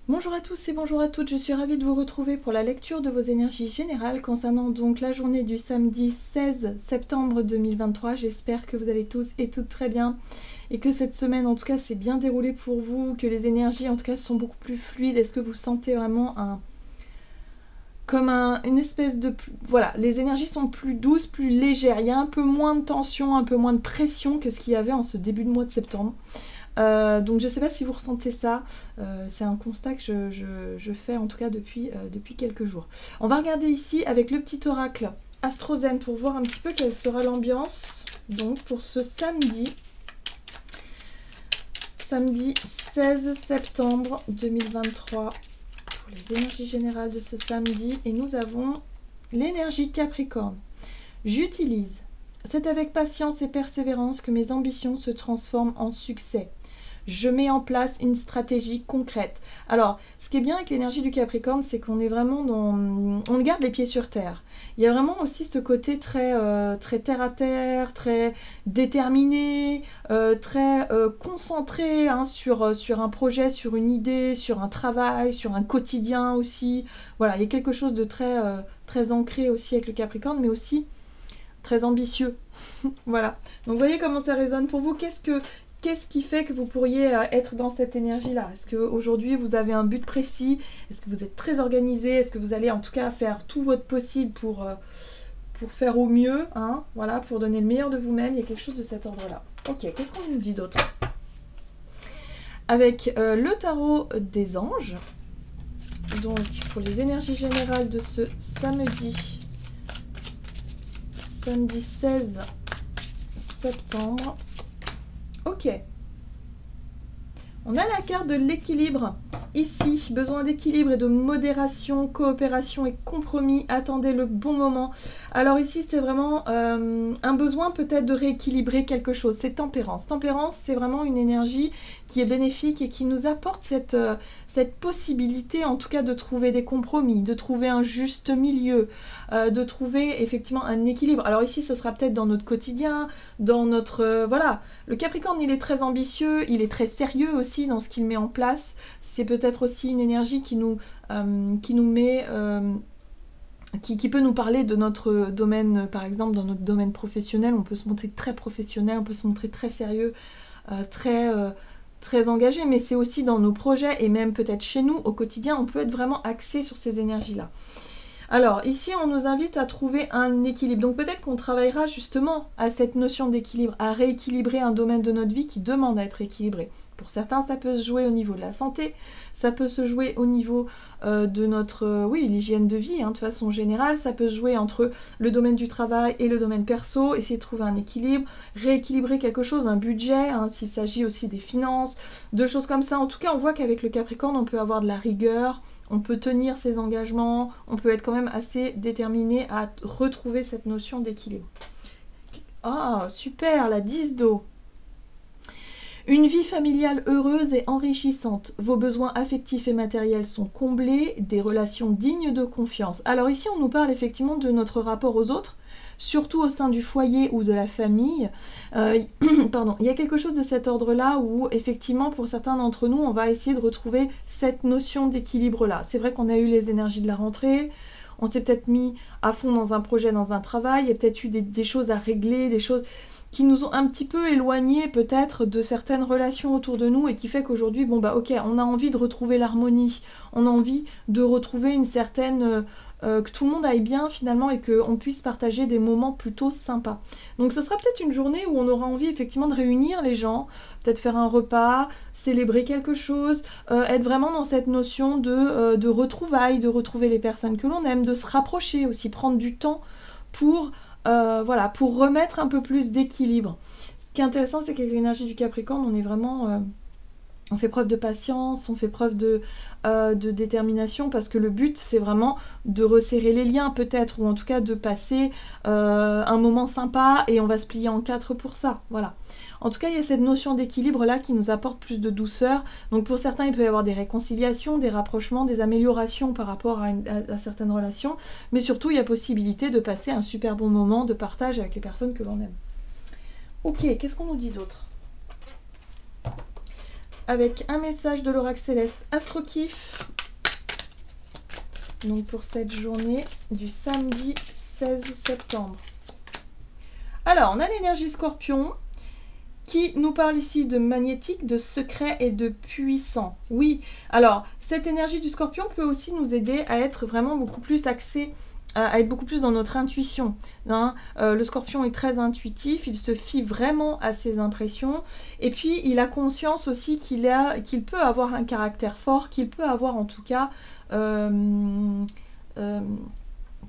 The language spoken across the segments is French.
Bonjour à tous et bonjour à toutes, je suis ravie de vous retrouver pour la lecture de vos énergies générales concernant donc la journée du samedi 16 septembre 2023. J'espère que vous allez tous et toutes très bien et que cette semaine en tout cas s'est bien déroulée pour vous, que les énergies en tout cas sont beaucoup plus fluides. Est-ce que vous sentez vraiment une espèce de... Voilà, les énergies sont plus douces, plus légères, il y a un peu moins de tension, un peu moins de pression que ce qu'il y avait en ce début de mois de septembre. Donc je ne sais pas si vous ressentez ça, c'est un constat que je fais en tout cas depuis quelques jours. On va regarder ici avec le petit oracle Astrozen pour voir un petit peu quelle sera l'ambiance donc pour ce samedi 16 septembre 2023 pour les énergies générales de ce samedi. Et nous avons l'énergie Capricorne. J'utilise. C'est avec patience et persévérance que mes ambitions se transforment en succès. Je mets en place une stratégie concrète. Alors, ce qui est bien avec l'énergie du Capricorne, c'est qu'on est vraiment dans... On garde les pieds sur terre. Il y a vraiment aussi ce côté très terre à terre, très déterminé, très concentré sur un projet, sur une idée, sur un travail, sur un quotidien aussi. Voilà, il y a quelque chose de très ancré aussi avec le Capricorne, mais aussi très ambitieux. Voilà. Donc, vous voyez comment ça résonne pour vous. Qu'est-ce qui fait que vous pourriez être dans cette énergie-là? Est-ce qu'aujourd'hui, vous avez un but précis? Est-ce que vous êtes très organisé? Est-ce que vous allez en tout cas faire tout votre possible pour faire au mieux, hein? Voilà, pour donner le meilleur de vous-même? Il y a quelque chose de cet ordre-là. Ok, qu'est-ce qu'on nous dit d'autre? Avec le tarot des anges, donc pour les énergies générales de ce samedi 16 septembre. Ok. On a la carte de l'équilibre. Ici, besoin d'équilibre et de modération, coopération et compromis. Attendez le bon moment. Alors ici, c'est vraiment un besoin peut-être de rééquilibrer quelque chose. C'est tempérance. Tempérance, c'est vraiment une énergie qui est bénéfique et qui nous apporte cette possibilité, en tout cas, de trouver des compromis, de trouver un juste milieu, de trouver effectivement un équilibre. Alors ici, ce sera peut-être dans notre quotidien, dans notre... voilà. Le Capricorne, il est très ambitieux, il est très sérieux aussi dans ce qu'il met en place. C'est peut-être aussi une énergie qui nous met... Qui peut nous parler de notre domaine, par exemple, dans notre domaine professionnel. On peut se montrer très professionnel, on peut se montrer très sérieux, très engagé, mais c'est aussi dans nos projets et même peut-être chez nous, au quotidien, on peut être vraiment axé sur ces énergies-là. Alors, ici, on nous invite à trouver un équilibre. Donc, peut-être qu'on travaillera justement à cette notion d'équilibre, à rééquilibrer un domaine de notre vie qui demande à être équilibré. Pour certains, ça peut se jouer au niveau de la santé, ça peut se jouer au niveau de notre, l'hygiène de vie, hein, de façon générale. Ça peut se jouer entre le domaine du travail et le domaine perso, essayer de trouver un équilibre, rééquilibrer quelque chose, un budget, hein, s'il s'agit aussi des finances, de choses comme ça. En tout cas, on voit qu'avec le Capricorne, on peut avoir de la rigueur, on peut tenir ses engagements, on peut être quand même assez déterminé à retrouver cette notion d'équilibre. Ah, super, la 10 d'eau. Une vie familiale heureuse et enrichissante. Vos besoins affectifs et matériels sont comblés, des relations dignes de confiance. Alors ici, on nous parle effectivement de notre rapport aux autres, surtout au sein du foyer ou de la famille. Pardon, il y a quelque chose de cet ordre-là où, effectivement, pour certains d'entre nous, on va essayer de retrouver cette notion d'équilibre-là. C'est vrai qu'on a eu les énergies de la rentrée, on s'est peut-être mis à fond dans un projet, dans un travail, il y a peut-être eu des choses à régler, des choses qui nous ont un petit peu éloignés peut-être de certaines relations autour de nous et qui fait qu'aujourd'hui, bon bah ok, on a envie de retrouver l'harmonie, on a envie de retrouver une certaine... que tout le monde aille bien finalement et qu'on puisse partager des moments plutôt sympas. Donc ce sera peut-être une journée où on aura envie effectivement de réunir les gens, peut-être faire un repas, célébrer quelque chose, être vraiment dans cette notion de retrouvailles, de retrouver les personnes que l'on aime, de se rapprocher aussi, prendre du temps pour... voilà, pour remettre un peu plus d'équilibre. Ce qui est intéressant, c'est qu'avec l'énergie du Capricorne, on est vraiment... on fait preuve de patience, on fait preuve de détermination, parce que le but, c'est vraiment de resserrer les liens, peut-être, ou en tout cas de passer un moment sympa, et on va se plier en quatre pour ça, voilà. En tout cas, il y a cette notion d'équilibre-là qui nous apporte plus de douceur. Donc pour certains, il peut y avoir des réconciliations, des rapprochements, des améliorations par rapport à certaines relations, mais surtout, il y a possibilité de passer un super bon moment de partage avec les personnes que l'on aime. Ok, qu'est-ce qu'on nous dit d'autre ? avec un message de l'oracle céleste Astro-Kiff. Donc pour cette journée du samedi 16 septembre. Alors, on a l'énergie Scorpion qui nous parle ici de magnétique, de secret et de puissant. Oui, alors cette énergie du Scorpion peut aussi nous aider à être vraiment beaucoup plus axé, à être beaucoup plus dans notre intuition. Hein. Le Scorpion est très intuitif, il se fie vraiment à ses impressions, et puis il a conscience aussi qu'il peut avoir un caractère fort, qu'il peut avoir en tout cas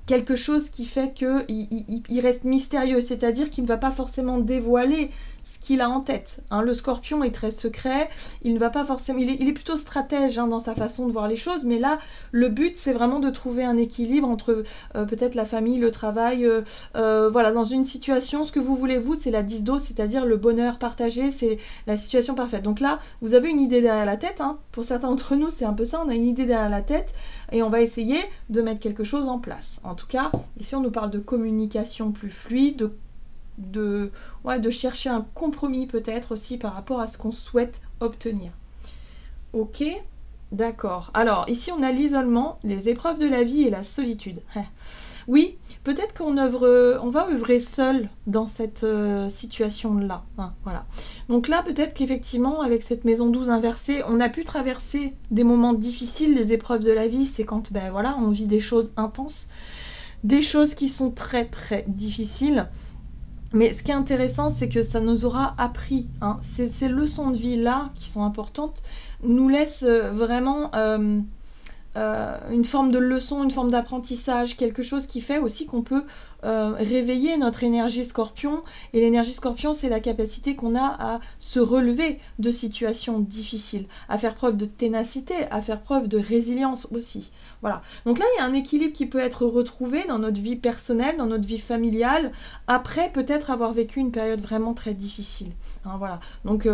quelque chose qui fait qu'il reste mystérieux, c'est-à-dire qu'il ne va pas forcément dévoiler ce qu'il a en tête. Hein, le Scorpion est très secret, il ne va pas forcément, il est plutôt stratège dans sa façon de voir les choses, mais là, le but, c'est vraiment de trouver un équilibre entre peut-être la famille, le travail, voilà, dans une situation, ce que vous voulez, vous, c'est la 10 d'eau, c'est-à-dire le bonheur partagé, c'est la situation parfaite. Donc là, vous avez une idée derrière la tête, hein. Pour certains d'entre nous, c'est un peu ça, on a une idée derrière la tête, et on va essayer de mettre quelque chose en place. En tout cas, ici, on nous parle de communication plus fluide, de chercher un compromis peut-être aussi par rapport à ce qu'on souhaite obtenir. Ok, d'accord. Alors, ici, on a l'isolement, les épreuves de la vie et la solitude. Oui, peut-être qu'on va œuvrer seul dans cette situation-là. Hein, voilà. Donc là, peut-être qu'effectivement, avec cette maison 12 inversée, on a pu traverser des moments difficiles. Les épreuves de la vie, c'est quand ben, voilà, on vit des choses intenses, des choses qui sont très très difficiles. Mais ce qui est intéressant, c'est que ça nous aura appris. Hein. Ces leçons de vie-là, qui sont importantes, nous laissent vraiment une forme de leçon, une forme d'apprentissage, quelque chose qui fait aussi qu'on peut réveiller notre énergie Scorpion. Et l'énergie Scorpion, c'est la capacité qu'on a à se relever de situations difficiles, à faire preuve de ténacité, à faire preuve de résilience aussi. Voilà. Donc là, il y a un équilibre qui peut être retrouvé dans notre vie personnelle, dans notre vie familiale, après peut-être avoir vécu une période vraiment très difficile. Hein, voilà. Donc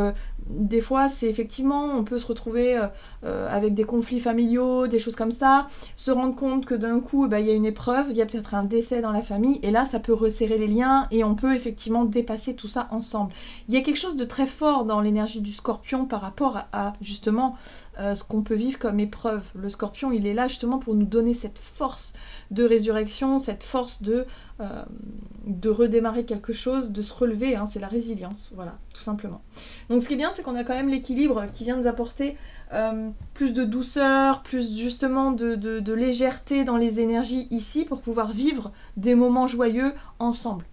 des fois, c'est effectivement, on peut se retrouver avec des conflits familiaux, des choses comme ça, se rendre compte que d'un coup, il y a une épreuve, il y a peut-être un décès dans la famille, et là, ça peut resserrer les liens, et on peut effectivement dépasser tout ça ensemble. Il y a quelque chose de très fort dans l'énergie du Scorpion par rapport à justement ce qu'on peut vivre comme épreuve. Le Scorpion, il est là justement pour nous donner cette force de résurrection, cette force de redémarrer quelque chose, de se relever, hein, c'est la résilience, voilà, tout simplement. Donc ce qui est bien, c'est qu'on a quand même l'équilibre qui vient nous apporter plus de douceur, plus justement de légèreté dans les énergies ici pour pouvoir vivre des moments joyeux ensemble.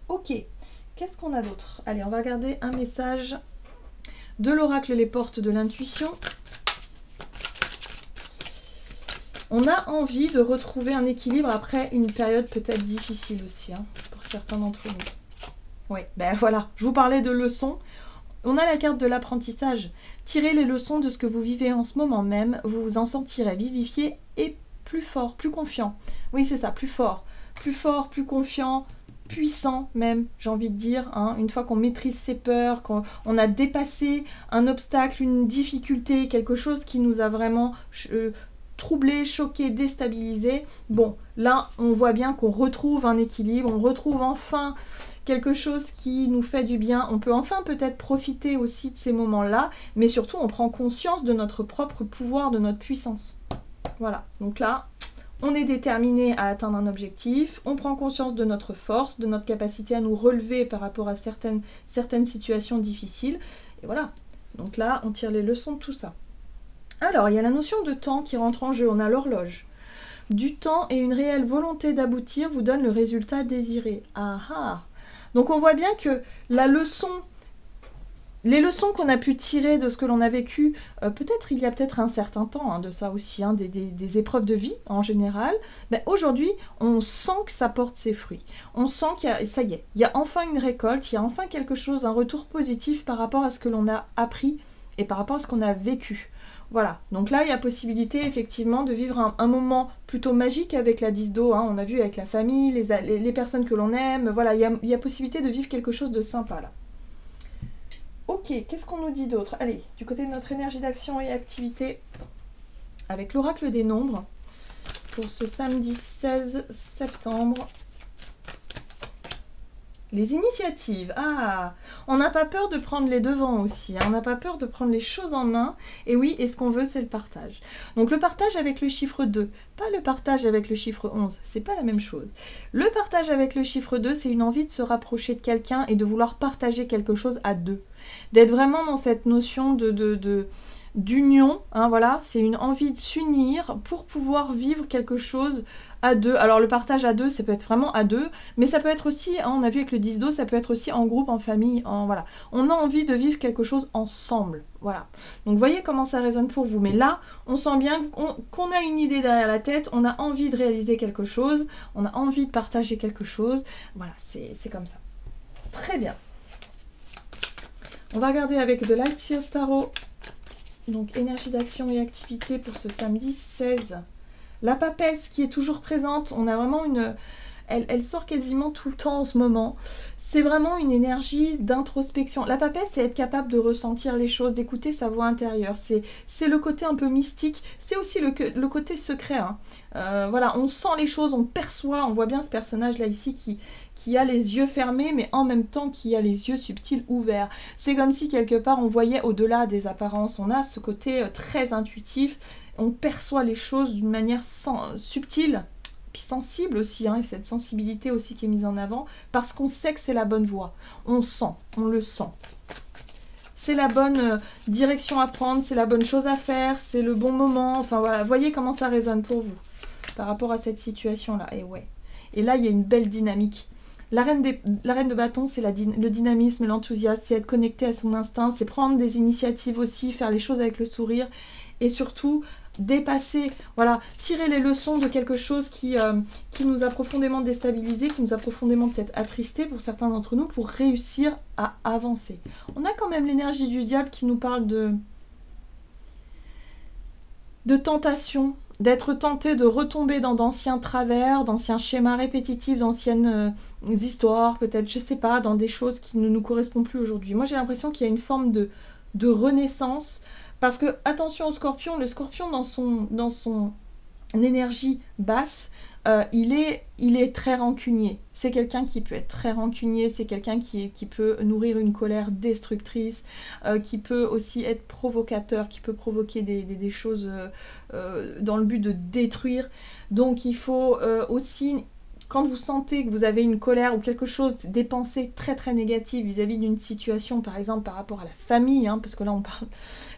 Ok, qu'est-ce qu'on a d'autre? Allez, on va regarder un message de l'oracle Les Portes de l'Intuition. On a envie de retrouver un équilibre après une période peut-être difficile aussi, hein, pour certains d'entre nous. Oui, ben voilà, je vous parlais de leçons. On a la carte de l'apprentissage. Tirez les leçons de ce que vous vivez en ce moment même, vous vous en sentirez vivifié et plus fort, plus confiant. Oui, c'est ça, plus fort, plus confiant, puissant même, j'ai envie de dire, hein, une fois qu'on maîtrise ses peurs, qu'on a dépassé un obstacle, une difficulté, quelque chose qui nous a vraiment troublé, choqué, déstabilisé. Bon, là, on voit bien qu'on retrouve un équilibre, on retrouve enfin quelque chose qui nous fait du bien. On peut enfin peut-être profiter aussi de ces moments-là, mais surtout, on prend conscience de notre propre pouvoir, de notre puissance. Voilà, donc là, on est déterminé à atteindre un objectif, on prend conscience de notre force, de notre capacité à nous relever par rapport à certaines situations difficiles. Et voilà, donc là, on tire les leçons de tout ça. Alors, il y a la notion de temps qui rentre en jeu, on a l'horloge. Du temps et une réelle volonté d'aboutir vous donnent le résultat désiré. Ah ah! Donc on voit bien que la leçon, les leçons qu'on a pu tirer de ce que l'on a vécu, peut-être il y a peut-être un certain temps hein, de ça aussi, hein, des épreuves de vie en général, ben, aujourd'hui on sent que ça porte ses fruits. On sent qu'il y a, ça y est, il y a enfin une récolte, il y a enfin quelque chose, un retour positif par rapport à ce que l'on a appris et par rapport à ce qu'on a vécu. Voilà, donc là il y a possibilité effectivement de vivre un moment plutôt magique avec la 10 d'eau, hein. On a vu avec la famille, les personnes que l'on aime, voilà, il y a possibilité de vivre quelque chose de sympa là. Ok, qu'est-ce qu'on nous dit d'autre? Allez, du côté de notre énergie d'action et activité, avec l'oracle des nombres, pour ce samedi 16 septembre. Les initiatives, ah, on n'a pas peur de prendre les devants aussi, hein, on n'a pas peur de prendre les choses en main, et oui, et ce qu'on veut, c'est le partage. Donc le partage avec le chiffre 2, pas le partage avec le chiffre 11, c'est pas la même chose. Le partage avec le chiffre 2, c'est une envie de se rapprocher de quelqu'un et de vouloir partager quelque chose à deux. D'être vraiment dans cette notion d'union, hein, voilà, c'est une envie de s'unir pour pouvoir vivre quelque chose à deux. Alors le partage à deux, ça peut être vraiment à deux, mais ça peut être aussi, hein, on a vu avec le 10 d'eau, ça peut être aussi en groupe, en famille, voilà. On a envie de vivre quelque chose ensemble, voilà. Donc voyez comment ça résonne pour vous, mais là, on sent bien qu'on a une idée derrière la tête, on a envie de réaliser quelque chose, on a envie de partager quelque chose, voilà, c'est comme ça. Très bien. On va regarder avec de Light Seers Tarot, donc énergie d'action et activité pour ce samedi 16. La papesse qui est toujours présente, on a vraiment une... Elle sort quasiment tout le temps en ce moment. C'est vraiment une énergie d'introspection. La papesse, c'est être capable de ressentir les choses, d'écouter sa voix intérieure. C'est le côté un peu mystique. C'est aussi le côté secret. Hein. Voilà, on sent les choses, on perçoit. On voit bien ce personnage-là ici qui a les yeux fermés, mais en même temps qui a les yeux subtils ouverts. C'est comme si quelque part on voyait au-delà des apparences. On a ce côté très intuitif. On perçoit les choses d'une manière subtile, puis sensible aussi, hein, et cette sensibilité aussi qui est mise en avant, parce qu'on sait que c'est la bonne voie. On sent, on le sent. C'est la bonne direction à prendre, c'est la bonne chose à faire, c'est le bon moment. Enfin voilà, voyez comment ça résonne pour vous par rapport à cette situation-là. Et ouais. Et là, il y a une belle dynamique. La reine de bâton, c'est le dynamisme, l'enthousiasme, c'est être connecté à son instinct, c'est prendre des initiatives aussi, faire les choses avec le sourire, et surtout dépasser, voilà, tirer les leçons de quelque chose qui nous a profondément déstabilisé, qui nous a profondément peut-être attristé pour certains d'entre nous, pour réussir à avancer. On a quand même l'énergie du diable qui nous parle de tentation, d'être tenté de retomber dans d'anciens travers, d'anciens schémas répétitifs, d'anciennes histoires, peut-être, je sais pas, dans des choses qui ne nous correspondent plus aujourd'hui. Moi, j'ai l'impression qu'il y a une forme de renaissance, parce que, attention au scorpion, le scorpion dans son énergie basse, il est très rancunier. C'est quelqu'un qui peut être très rancunier, c'est quelqu'un qui peut nourrir une colère destructrice, qui peut aussi être provocateur, qui peut provoquer des choses dans le but de détruire. Donc il faut aussi... Quand vous sentez que vous avez une colère ou quelque chose, des pensées très très négatives vis-à-vis d'une situation, par exemple par rapport à la famille, hein, parce que là on parle,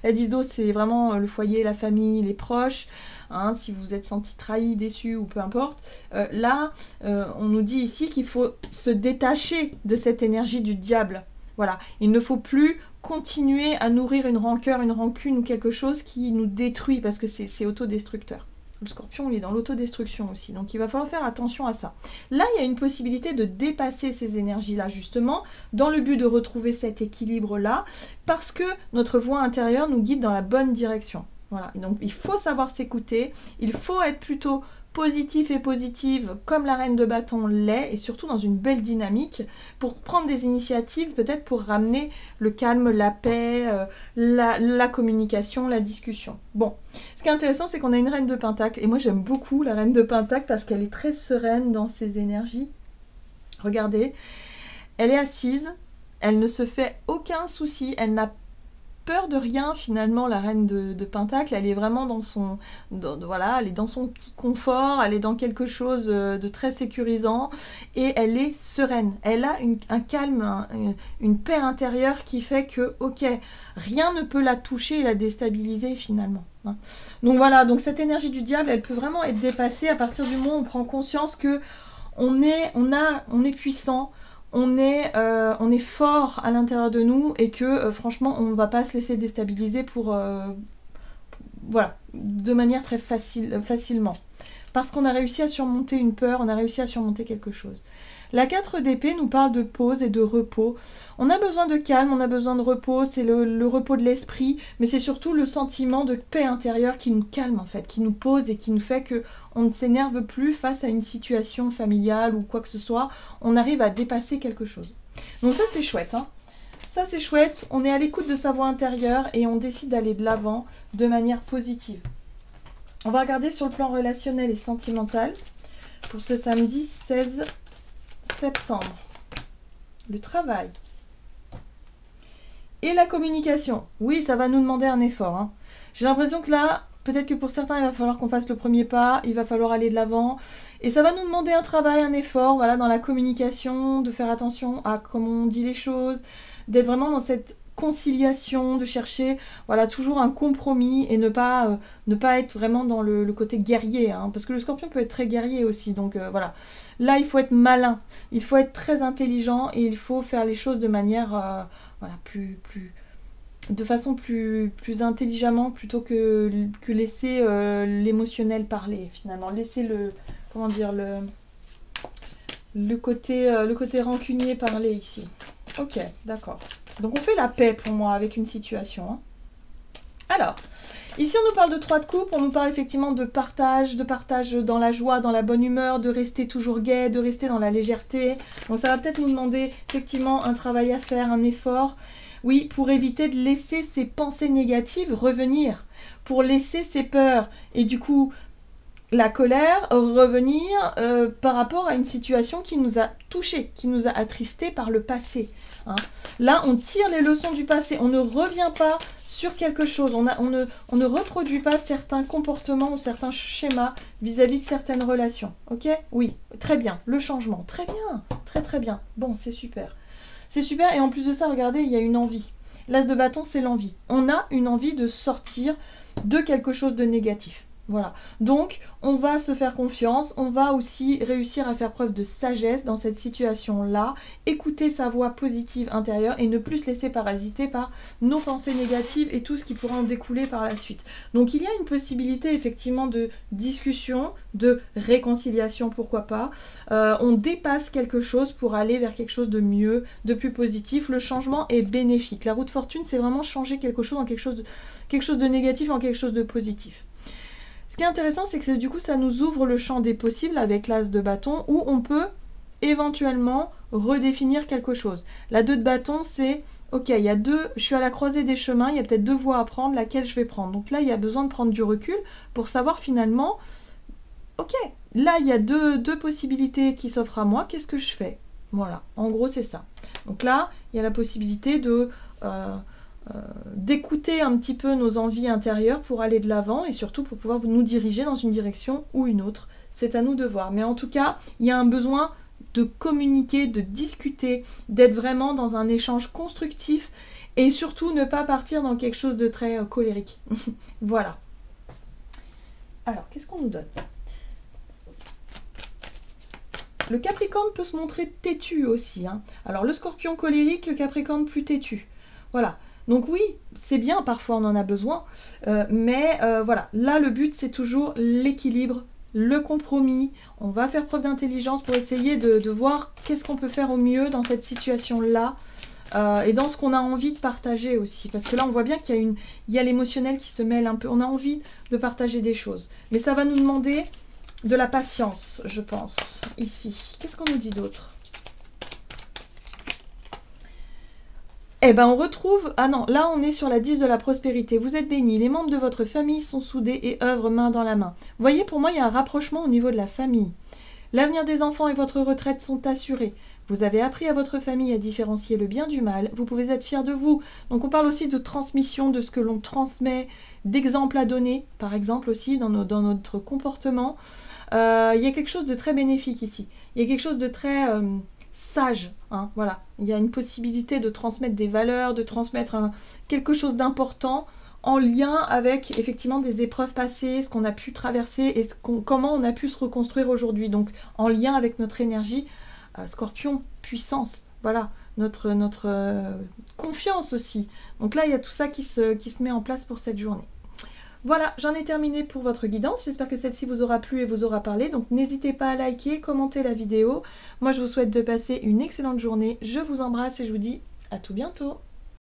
la 10 d'eau c'est vraiment le foyer, la famille, les proches, hein, si vous êtes senti trahi, déçu ou peu importe, là on nous dit ici qu'il faut se détacher de cette énergie du diable. Voilà, il ne faut plus continuer à nourrir une rancœur, une rancune ou quelque chose qui nous détruit, parce que c'est autodestructeur. Le scorpion, il est dans l'autodestruction aussi, donc il va falloir faire attention à ça. Là, il y a une possibilité de dépasser ces énergies-là, justement, dans le but de retrouver cet équilibre-là, parce que notre voix intérieure nous guide dans la bonne direction. Voilà, et donc il faut savoir s'écouter, il faut être plutôt positif et positive comme la reine de bâton l'est, et surtout dans une belle dynamique pour prendre des initiatives, peut-être pour ramener le calme, la paix, la communication, la discussion. Bon, ce qui est intéressant, c'est qu'on a une reine de pentacle, et moi j'aime beaucoup la reine de pentacle parce qu'elle est très sereine dans ses énergies. Regardez, elle est assise, elle ne se fait aucun souci, elle n'a peur de rien finalement, la reine de pentacle. Elle est vraiment dans son voilà, elle est dans son petit confort, elle est dans quelque chose de très sécurisant, et elle est sereine, elle a un calme, une paix intérieure qui fait que ok, rien ne peut la toucher et la déstabiliser finalement, hein. Donc voilà, donc cette énergie du diable, elle peut vraiment être dépassée à partir du moment où on prend conscience que on est puissant, on est fort à l'intérieur de nous, et que franchement on ne va pas se laisser déstabiliser voilà, de manière très facilement, parce qu'on a réussi à surmonter une peur, on a réussi à surmonter quelque chose. La 4 d'épée nous parle de pause et de repos. On a besoin de calme, on a besoin de repos, c'est le repos de l'esprit, mais c'est surtout le sentiment de paix intérieure qui nous calme en fait, qui nous pose et qui nous fait que on ne s'énerve plus face à une situation familiale ou quoi que ce soit, on arrive à dépasser quelque chose. Donc ça c'est chouette, hein. Ça c'est chouette, on est à l'écoute de sa voix intérieure et on décide d'aller de l'avant de manière positive. On va regarder sur le plan relationnel et sentimental pour ce samedi 16 septembre. le travail. Et la communication. Oui, ça va nous demander un effort. Hein. J'ai l'impression que là, peut-être que pour certains, il va falloir qu'on fasse le premier pas, il va falloir aller de l'avant. Et ça va nous demander un travail, un effort, voilà, dans la communication, de faire attention à comment on dit les choses, d'être vraiment dans cette conciliation, de chercher voilà, toujours un compromis et ne pas être vraiment dans le côté guerrier, hein, parce que le scorpion peut être très guerrier aussi, donc voilà. Là, il faut être malin, il faut être très intelligent et il faut faire les choses de manière, voilà, de façon plus intelligemment plutôt que laisser l'émotionnel parler, finalement. Laisser le côté rancunier parler ici. Ok, d'accord. Donc on fait la paix pour moi avec une situation. Hein. Alors, ici on nous parle de 3 de coupe, on nous parle effectivement de partage dans la joie, dans la bonne humeur, de rester toujours gai, de rester dans la légèreté. Donc ça va peut-être nous demander effectivement un travail à faire, un effort. Oui, pour éviter de laisser ces pensées négatives revenir, pour laisser ces peurs et du coup la colère revenir par rapport à une situation qui nous a touchés, qui nous a attristés par le passé. Hein. Là, on tire les leçons du passé, on ne revient pas sur quelque chose, on ne reproduit pas certains comportements ou certains schémas vis-à-vis de certaines relations. Ok? Oui, très bien, le changement, très bien, très bien. Bon, c'est super. C'est super, et en plus de ça, regardez, il y a une envie. L'as de bâton, c'est l'envie. On a une envie de sortir de quelque chose de négatif. Voilà. Donc, on va se faire confiance, on va aussi réussir à faire preuve de sagesse dans cette situation-là, écouter sa voix positive intérieure et ne plus se laisser parasiter par nos pensées négatives et tout ce qui pourra en découler par la suite. Donc, il y a une possibilité effectivement de discussion, de réconciliation, pourquoi pas. On dépasse quelque chose pour aller vers quelque chose de mieux, de plus positif. Le changement est bénéfique. La roue de fortune, c'est vraiment changer quelque chose en quelque chose de négatif en quelque chose de positif. Ce qui est intéressant, c'est que du coup, ça nous ouvre le champ des possibles avec l'as de bâton, où on peut éventuellement redéfinir quelque chose. La 2 de bâton, c'est, ok, il y a je suis à la croisée des chemins, il y a peut-être 2 voies à prendre, laquelle je vais prendre. Donc là, il y a besoin de prendre du recul pour savoir finalement, ok, là, il y a deux possibilités qui s'offrent à moi, qu'est-ce que je fais? Voilà, en gros, c'est ça. Donc là, il y a la possibilité d'écouter un petit peu nos envies intérieures pour aller de l'avant et surtout pour pouvoir nous diriger dans une direction ou une autre. C'est à nous de voir. Mais en tout cas, il y a un besoin de communiquer, de discuter, d'être vraiment dans un échange constructif et surtout ne pas partir dans quelque chose de très colérique. Voilà. Alors, qu'est-ce qu'on nous donne ? Le Capricorne peut se montrer têtu aussi. Hein. Alors, le Scorpion colérique, le Capricorne plus têtu. Voilà. Donc oui, c'est bien, parfois on en a besoin, mais voilà, là le but c'est toujours l'équilibre, le compromis, on va faire preuve d'intelligence pour essayer de voir qu'est-ce qu'on peut faire au mieux dans cette situation-là, et dans ce qu'on a envie de partager aussi, parce que là on voit bien qu'il y a l'émotionnel qui se mêle un peu, on a envie de partager des choses, mais ça va nous demander de la patience, je pense, ici. Qu'est-ce qu'on nous dit d'autre ? Eh ben on retrouve... Ah non, là on est sur la 10 de la prospérité. Vous êtes bénis, les membres de votre famille sont soudés et œuvrent main dans la main. Vous voyez, pour moi, il y a un rapprochement au niveau de la famille. L'avenir des enfants et votre retraite sont assurés. Vous avez appris à votre famille à différencier le bien du mal. Vous pouvez être fiers de vous. Donc on parle aussi de transmission, de ce que l'on transmet, d'exemples à donner, par exemple aussi dans notre comportement. Il y a quelque chose de très bénéfique ici. Il y a quelque chose de très... sage, hein, voilà. Il y a une possibilité de transmettre des valeurs, de transmettre quelque chose d'important en lien avec effectivement des épreuves passées, ce qu'on a pu traverser et comment on a pu se reconstruire aujourd'hui. Donc en lien avec notre énergie, Scorpion, puissance, voilà, notre confiance aussi. Donc là, il y a tout ça qui se met en place pour cette journée. Voilà, j'en ai terminé pour votre guidance. J'espère que celle-ci vous aura plu et vous aura parlé. Donc n'hésitez pas à liker, commenter la vidéo. Moi, je vous souhaite de passer une excellente journée. Je vous embrasse et je vous dis à tout bientôt.